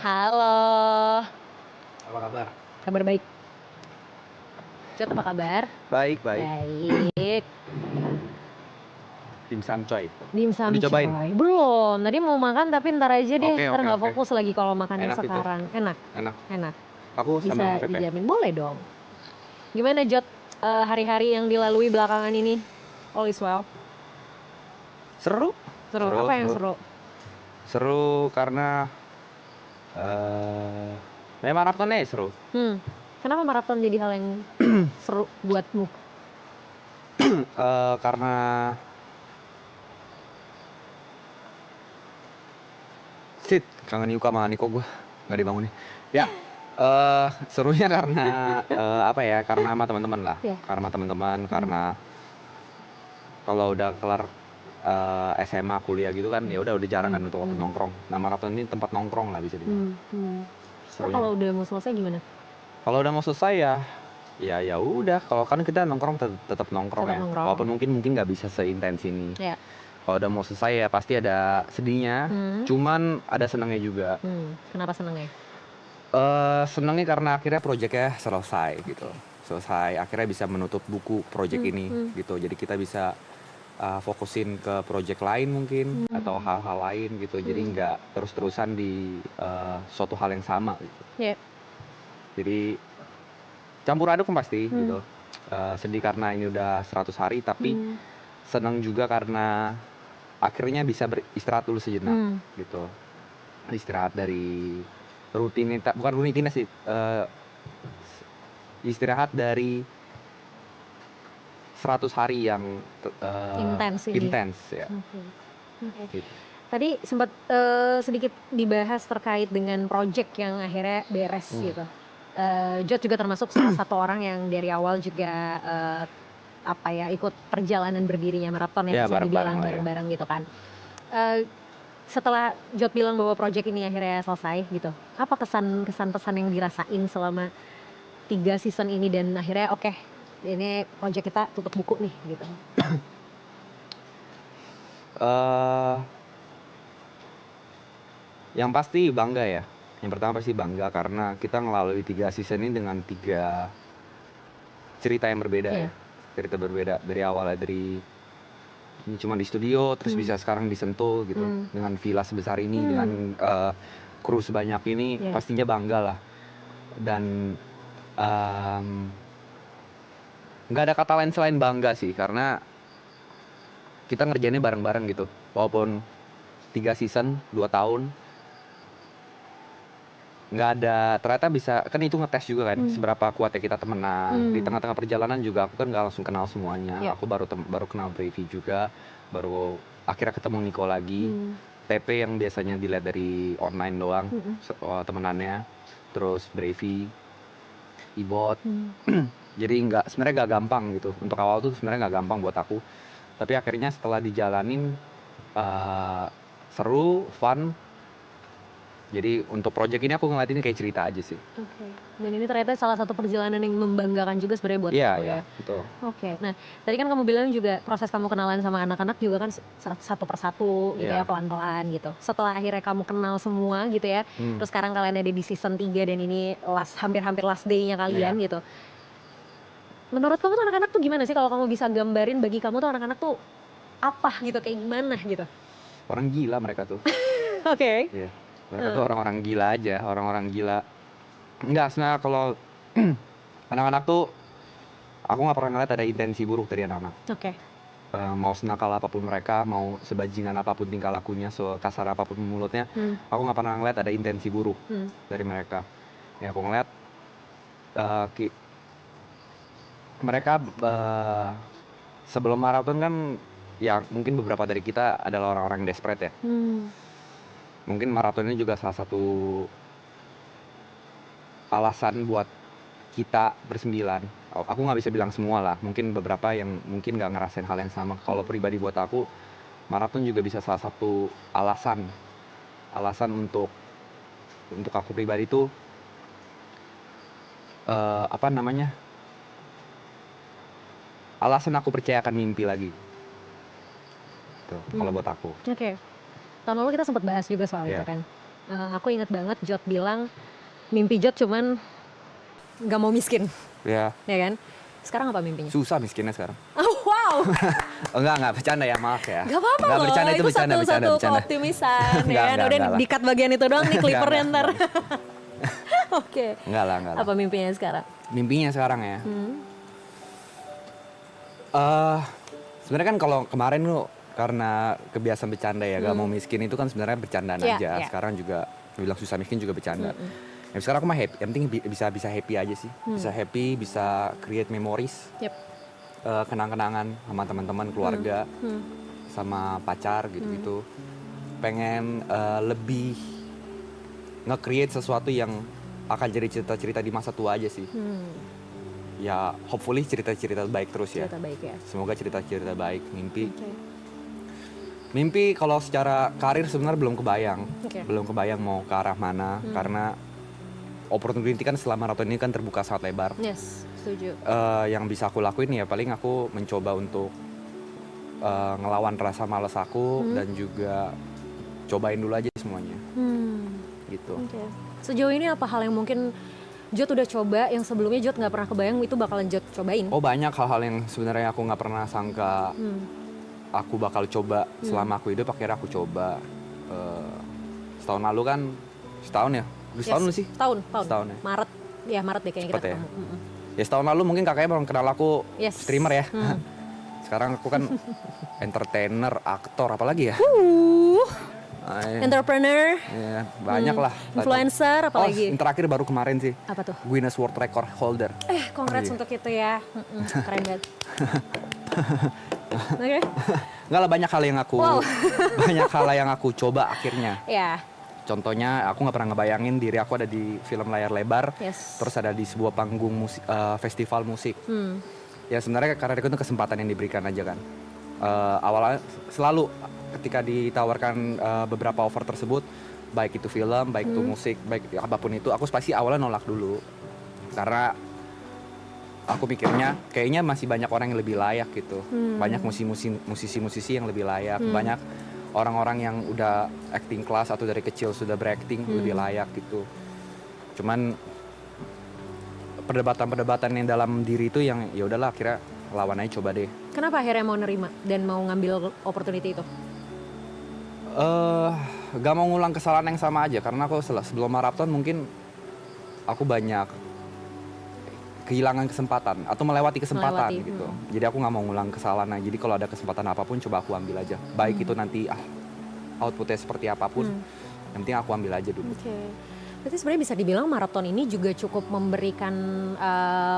Halo, Apa kabar? kabar baik. Jod, apa kabar? Baik, baik. Baik. Dimsum coy. Dimsum Udah cobain? coy. Belum, tadi mau makan tapi ntar aja deh. Oke, Ntar oke, nggak oke. fokus lagi kalau makannya Enak itu. sekarang. Enak, Enak. enak. Aku Bisa sambal pepe. dijamin. Boleh dong. Gimana Jod, hari-hari yang dilalui belakangan ini? All is well? Seru. Seru. Apa yang seru? Seru karena maratonnya seru. Kenapa maraton jadi hal yang seru buatmu? Karena kangen Yuka sama Niko gue nggak dibangunin. Ya, serunya karena apa ya? Karena sama teman-teman lah. Yeah. Karena teman-teman, karena kalau udah kelar SMA kuliah gitu kan, ya udah jarang kan untuk nongkrong. Nah, maraton ini tempat nongkrong lah bisa dibilang. Kalau udah mau selesai gimana? Kalau udah mau selesai ya udah. Kalau kan kita nongkrong tetap nongkrong ya. Nongkrong. Walaupun mungkin nggak bisa seintens ini. Yeah. Kalau udah mau selesai ya pasti ada sedihnya. Cuman ada senangnya juga. Kenapa senangnya? Senangnya karena akhirnya proyeknya selesai gitu. Selesai, akhirnya bisa menutup buku proyek ini gitu. Jadi kita bisa fokusin ke proyek lain mungkin atau hal-hal lain gitu. Jadi nggak terus-terusan di suatu hal yang sama gitu. Yeah. Jadi campur aduk pasti gitu. Sedih karena ini udah 100 hari tapi senang juga karena akhirnya bisa beristirahat dulu sejenak gitu. Istirahat dari rutinitas, bukan rutinitas sih, istirahat dari 100 hari yang intens ya. Okay. Gitu. Tadi sempat sedikit dibahas terkait dengan project yang akhirnya beres gitu. Jod juga termasuk salah satu orang yang dari awal juga ikut perjalanan berdirinya maraton ya, bisa dibilang bareng-bareng gitu kan. Setelah Jod bilang bahwa project ini akhirnya selesai gitu, apa kesan-pesan yang dirasain selama 3 season ini dan akhirnya oke, ini project kita tutup buku nih gitu? Yang pasti bangga ya. Yang pertama pasti bangga karena kita melalui 3 season ini dengan 3 cerita yang berbeda ya. Cerita berbeda dari awalnya dari ini cuma di studio terus bisa sekarang disentuh gitu dengan villa sebesar ini dengan kru sebanyak ini, pastinya bangga lah. Dan nggak ada kata lain selain bangga sih karena kita ngerjainnya bareng-bareng gitu. Walaupun 3 season 2 tahun nggak ada, ternyata bisa kan itu ngetes juga kan seberapa kuatnya kita temenan. Di tengah-tengah perjalanan juga aku kan nggak langsung kenal semuanya. Aku baru kenal Brevi juga, baru akhirnya ketemu Niko lagi. TP yang biasanya dilihat dari online doang temenannya, terus Brevi, Ibot. Jadi sebenarnya nggak gampang gitu. Untuk awal tuh sebenarnya nggak gampang buat aku, tapi akhirnya setelah dijalanin seru, fun. Jadi untuk project ini aku ngeliat ini kayak cerita aja sih. Oke. Dan ini ternyata salah satu perjalanan yang membanggakan juga sebenarnya buat aku ya. Iya, betul. Oke. Nah, tadi kan kamu bilang juga proses kamu kenalan sama anak-anak juga kan satu persatu gitu ya, pelan-pelan gitu. Setelah akhirnya kamu kenal semua gitu ya, terus sekarang kalian ada di season 3 dan ini hampir-hampir last day-nya kalian gitu. Menurut kamu tuh anak-anak tuh gimana sih, kalau kamu bisa gambarin bagi kamu tuh anak-anak tuh apa gitu, kayak gimana gitu? Orang gila mereka tuh. Oke. Iya. Mereka tuh orang-orang gila aja, orang-orang gila. Enggak, sebenarnya kalau anak-anak tuh aku nggak pernah ngeliat ada intensi buruk dari anak-anak. Oke. Mau senakal apapun mereka, mau sebajingan apapun tingkah lakunya, sekasar apapun mulutnya, aku nggak pernah ngeliat ada intensi buruk dari mereka. Ya aku ngeliat mereka sebelum maraton kan ya mungkin beberapa dari kita adalah orang-orang yang desperate ya. Mungkin maraton ini juga salah satu alasan buat kita bersembilan. Aku nggak bisa bilang semua lah, mungkin beberapa yang mungkin nggak ngerasain hal yang sama. Kalau pribadi buat aku, maraton juga bisa salah satu alasan untuk aku pribadi itu alasan aku percaya akan mimpi lagi. Tuh, kalau buat aku. Oke. Tahun lalu kita sempat bahas juga soal itu kan. Aku ingat banget Jot bilang mimpi Jot cuman nggak mau miskin, Ya, ya kan? Sekarang apa mimpinya? susah miskinnya sekarang. Oh, wow, Oh, enggak bercanda ya, maaf ya. gak apa-apa Enggak loh. bercanda, itu bercanda, bercanda, satu bercanda. keoptimisan, ya Enggak, kan? enggak, Udah enggak lah. di-cut bagian itu doang nih clippernya Enggak, ntar. enggak. Oke. Enggak lah. Apa mimpinya sekarang? Mimpinya sekarang ya. Eh, sebenarnya kan kalau kemarin lu karena kebiasaan bercanda ya, gak mau miskin itu kan sebenarnya bercandaan Iya, aja. iya. Sekarang juga bilang susah miskin juga bercanda. Ya, sekarang aku mah happy. Yang penting bisa happy aja sih. Bisa happy, bisa create memories, Yep. kenang-kenangan sama teman-teman, keluarga, sama pacar gitu-gitu. Pengen lebih nge-create sesuatu yang akan jadi cerita-cerita di masa tua aja sih. Ya hopefully cerita-cerita baik terus ya. Cerita baik ya. Semoga cerita-cerita baik. Mimpi Oke. Mimpi kalau secara karir sebenarnya belum kebayang. Oke. Belum kebayang mau ke arah mana. Karena opportunity kan setelah maraton ini kan terbuka sangat lebar. Yes, setuju. Yang bisa aku lakuin ya paling aku mencoba untuk ngelawan rasa malas aku. Dan juga cobain dulu aja semuanya gitu. Oke. Sejauh ini apa hal yang mungkin Jot udah coba yang sebelumnya Jot nggak pernah kebayang itu bakalan Jot cobain? Oh, banyak hal-hal yang sebenarnya aku nggak pernah sangka aku bakal coba selama aku hidup, akhirnya aku coba. Setahun lalu kan, setahun ya? Udah setahun lu sih? Tahun. Setahun ya? Maret deh kayaknya kita Cepet ya? ketemu. Ya setahun lalu mungkin kakaknya baru kenal aku Yes. streamer ya. Sekarang aku kan entertainer, aktor, apalagi ya? Entrepreneur, Ya, banyak lah. influencer, Oh, apalagi? yang terakhir baru kemarin sih, Apa tuh? Guinness World Record holder. Congrats Iya. untuk itu ya. Keren banget. Oke. Enggak lah, banyak hal yang aku Wow. banyak hal yang aku coba akhirnya. Ya. Contohnya aku nggak pernah ngebayangin diri aku ada di film layar lebar, Yes. terus ada di sebuah panggung musik, festival musik. Ya sebenarnya karena itu kesempatan yang diberikan aja kan. Awalnya selalu ketika ditawarkan beberapa offer tersebut, baik itu film, baik itu musik, baik apapun itu, aku pasti awalnya nolak dulu. Karena aku pikirnya kayaknya masih banyak orang yang lebih layak gitu. Banyak musisi-musisi yang lebih layak, banyak orang-orang yang udah acting class atau dari kecil sudah berakting lebih layak gitu. Cuman perdebatan-perdebatan yang dalam diri itu yang ya udahlah, akhirnya lawan aja, coba deh. Kenapa akhirnya mau nerima dan mau ngambil opportunity itu? Gak mau ngulang kesalahan yang sama aja, karena aku sebelum maraton mungkin aku banyak kehilangan kesempatan atau melewati kesempatan gitu. Jadi aku nggak mau ngulang kesalahan. Jadi kalau ada kesempatan apapun coba aku ambil aja. Baik itu nanti outputnya seperti apapun, yang penting aku ambil aja dulu. Oke. Berarti sebenarnya bisa dibilang maraton ini juga cukup memberikan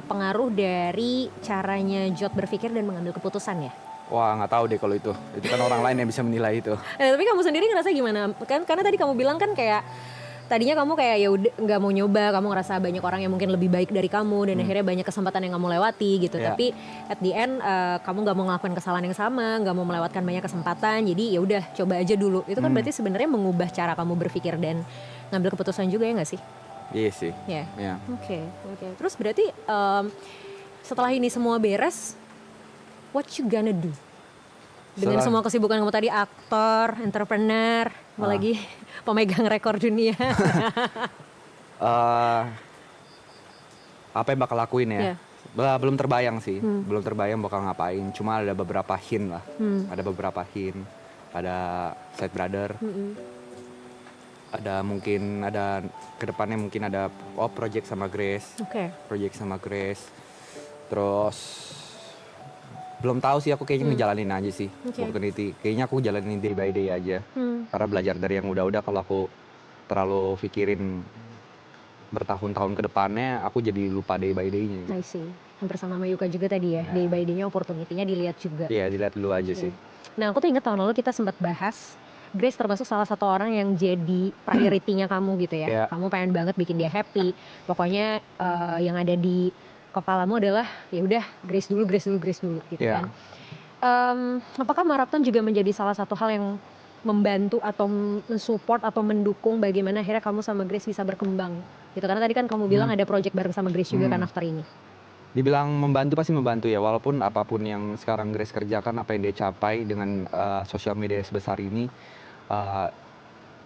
pengaruh dari caranya Jot berpikir dan mengambil keputusan ya? Wah, nggak tahu deh kalau itu kan orang lain yang bisa menilai itu. Tapi kamu sendiri ngerasa gimana? Kan karena tadi kamu bilang kan kayak tadinya kamu kayak ya udah nggak mau nyoba, kamu ngerasa banyak orang yang mungkin lebih baik dari kamu dan akhirnya banyak kesempatan yang kamu lewati gitu. Yeah. Tapi at the end kamu nggak mau ngelakuin kesalahan yang sama, nggak mau melewatkan banyak kesempatan. Jadi ya udah coba aja dulu. Itu kan berarti sebenarnya mengubah cara kamu berpikir dan ngambil keputusan juga ya nggak sih? Iya sih. Ya. Yeah. Oke. Terus berarti setelah ini semua beres, what you gonna do? Dengan semua kesibukan kamu tadi, aktor, entrepreneur, apalagi pemegang rekor dunia. Apa yang bakal lakuin ya? Yeah. Belum terbayang sih, belum terbayang bakal ngapain. Cuma ada beberapa hint lah, ada beberapa hint. Ada Side Brother, ada mungkin ada kedepannya mungkin ada project sama Grace, project sama Grace. Terus belum tahu sih, aku kayaknya ngejalanin aja sih opportunity. Kayaknya aku jalanin day by day aja. Karena belajar dari yang udah-udah, kalau aku terlalu pikirin bertahun-tahun ke depannya, aku jadi lupa day by day-nya. I see. Hampir sama Yuka juga tadi ya, day by day-nya opportunity-nya dilihat juga. Iya, dilihat dulu aja sih. Nah, aku tuh inget tahun lalu kita sempat bahas, Grace termasuk salah satu orang yang jadi priority-nya kamu gitu ya. Yeah. Kamu pengen banget bikin dia happy. Pokoknya yang ada di kepalamu adalah ya udah Grace dulu gitu kan. Apakah maraton juga menjadi salah satu hal yang membantu atau mensupport atau mendukung bagaimana akhirnya kamu sama Grace bisa berkembang gitu? Karena tadi kan kamu bilang ada project bareng sama Grace juga kan after ini. Dibilang membantu pasti membantu ya, walaupun apapun yang sekarang Grace kerjakan, apa yang dia capai dengan sosial media sebesar ini,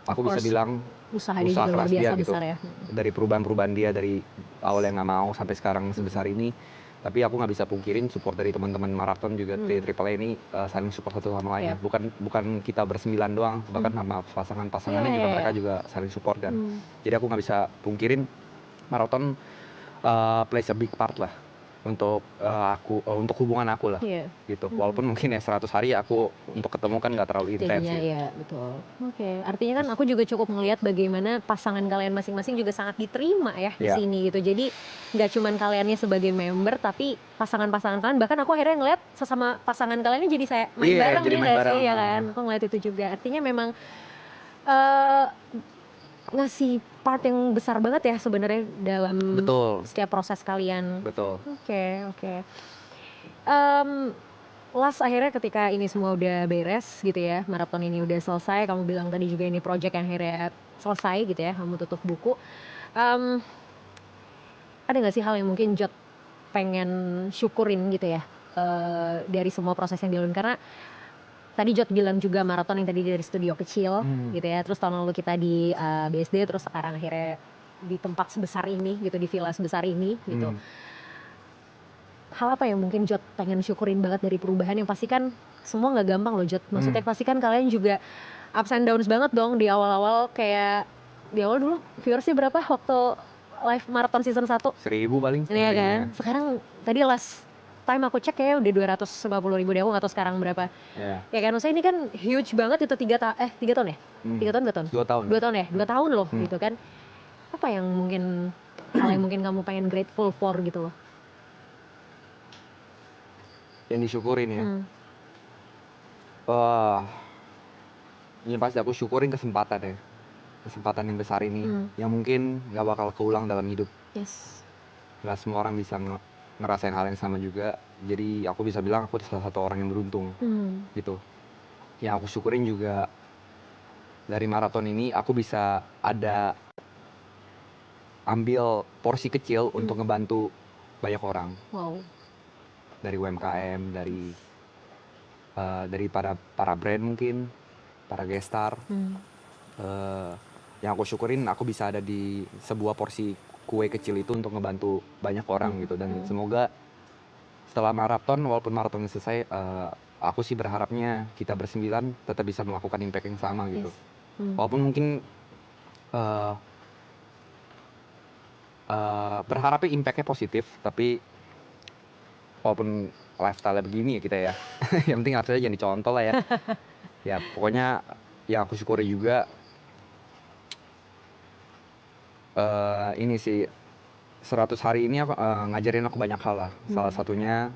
aku bisa bilang Usaha dia usaha juga luar keras dia biasa gitu. besar ya. Dari perubahan-perubahan dia dari awal yang nggak mau sampai sekarang sebesar ini. Tapi aku nggak bisa pungkirin support dari teman-teman maraton juga Triple A ini saling support satu sama lain. Yap. Bukan kita bersembilan doang, bahkan sama pasangan-pasangannya juga mereka juga saling support kan. Jadi aku nggak bisa pungkirin maraton plays a big part lah untuk untuk hubungan aku lah. Gitu. Walaupun mungkin ya 100 hari aku untuk ketemu kan nggak terlalu intens. Jadinya gitu. ya betul. Oke, artinya kan aku juga cukup melihat bagaimana pasangan kalian masing-masing juga sangat diterima ya di sini gitu. Jadi nggak cuman kaliannya sebagai member, tapi pasangan-pasangan kalian, bahkan aku akhirnya ngeliat sesama pasangan kalian jadi saya main bareng jadi nih main bareng. ya kan. Aku ngeliat itu juga. Artinya memang eh ngasih part yang besar banget ya sebenarnya dalam Betul. setiap proses kalian. Betul. Oke. Last akhirnya ketika ini semua udah beres gitu ya, maraton ini udah selesai, kamu bilang tadi juga ini project yang akhirnya selesai gitu ya, kamu tutup buku. Ada nggak sih hal yang mungkin Jot pengen syukurin gitu ya dari semua proses yang dilalui? Karena tadi Jot bilang juga maraton yang tadi dari studio kecil gitu ya, terus tahun lalu kita di BSD, terus sekarang akhirnya di tempat sebesar ini gitu, di villa sebesar ini gitu. Hal apa yang mungkin Jot pengen syukurin banget dari perubahan yang pasti kan semua nggak gampang loh Jot, maksudnya pasti kan kalian juga ups and downs banget dong di awal-awal. Kayak di awal dulu viewersnya berapa waktu live maraton season 1? 1000 paling. Iya kan, sekarang tadi last time aku cek ya udah 250.000 deh, aku nggak tahu sekarang berapa. Ya kan, maksudnya ini kan huge banget itu 3 tahun ya? 3 tahun 2 tahun? 2 tahun. 2 tahun ya? 2 tahun loh gitu kan. Apa yang mungkin hal yang mungkin kamu pengen grateful for gitu loh? Yang disyukurin ya. Yang pasti aku syukurin kesempatan ya. Kesempatan yang besar ini yang mungkin gak bakal keulang dalam hidup. Gak semua orang bisa ngerasain hal yang sama juga. Jadi aku bisa bilang aku salah satu orang yang beruntung gitu. Yang aku syukurin juga dari maraton ini aku bisa ada ambil porsi kecil untuk ngebantu banyak orang. Dari UMKM, dari para brand mungkin, para guest star. Yang aku syukurin aku bisa ada di sebuah porsi kue kecil itu untuk ngebantu banyak orang gitu. Dan semoga setelah maraton, walaupun maraton selesai, aku sih berharapnya kita bersembilan tetap bisa melakukan impact yang sama gitu. Walaupun mungkin berharapnya impactnya positif, tapi walaupun lifestyle begini ya kita ya, yang penting lifestyle jangan dicontoh lah ya. Ya pokoknya yang aku syukuri juga ini sih 100 hari ini aku ngajarin aku banyak hal lah. Salah satunya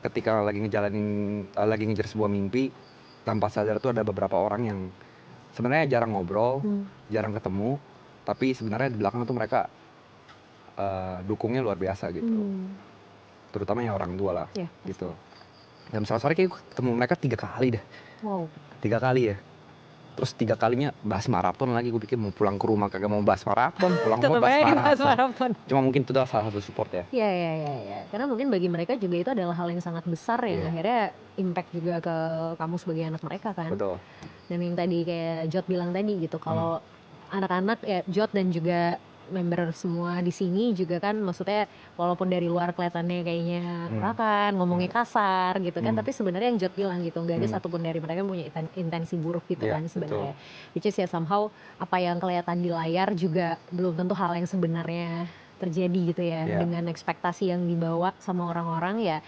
ketika lagi ngejar sebuah mimpi, tanpa sadar tuh ada beberapa orang yang sebenarnya jarang ngobrol, jarang ketemu, tapi sebenarnya di belakang tuh mereka dukungnya luar biasa gitu. Terutama yang orang tua lah gitu. Dalam 100 hari kayak ketemu mereka 3 kali dah. 3 kali ya. Terus 3 kalinya bahas maraton lagi. Gue pikir mau pulang ke rumah kagak mau bahas maraton, pulang ke rumah bahas maraton. Cuma mungkin itu adalah salah satu support ya. Iya. Karena mungkin bagi mereka juga itu adalah hal yang sangat besar ya. Akhirnya impact juga ke kamu sebagai anak mereka kan. Betul. Dan yang tadi kayak Jot bilang tadi gitu, kalau anak-anak ya Jot dan juga member semua di sini juga kan, maksudnya walaupun dari luar kelihatannya kayaknya urakan, ngomongnya kasar gitu kan, tapi sebenarnya yang Jot bilang gitu, nggak ada satupun dari mereka punya intensi buruk gitu kan sebenarnya. Which is ya somehow apa yang kelihatan di layar juga belum tentu hal yang sebenarnya terjadi gitu ya. Dengan ekspektasi yang dibawa sama orang-orang ya,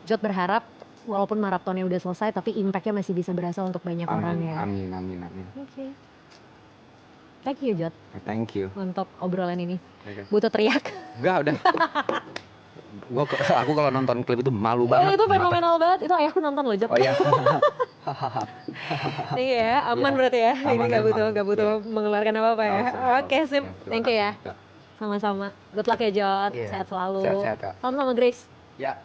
Jot berharap walaupun maratonnya udah selesai, tapi impactnya masih bisa berasa untuk banyak orang ya. Amin. Oke. Thank you Jot. Thank you. Untuk obrolan ini. Butuh teriak? Enggak, udah. Aku kalau nonton klip itu malu banget. Itu fenomenal banget. Itu ayahku nonton loh Jot. Oh iya. Iya, aman berarti ya. Ini nggak butuh mengeluarkan apa-apa ya. Oke, sip. Thank you ya. Sama-sama. Good luck ya Jot. Sehat selalu. Sehat-sehat Kak. Salam sama Grace. Ya.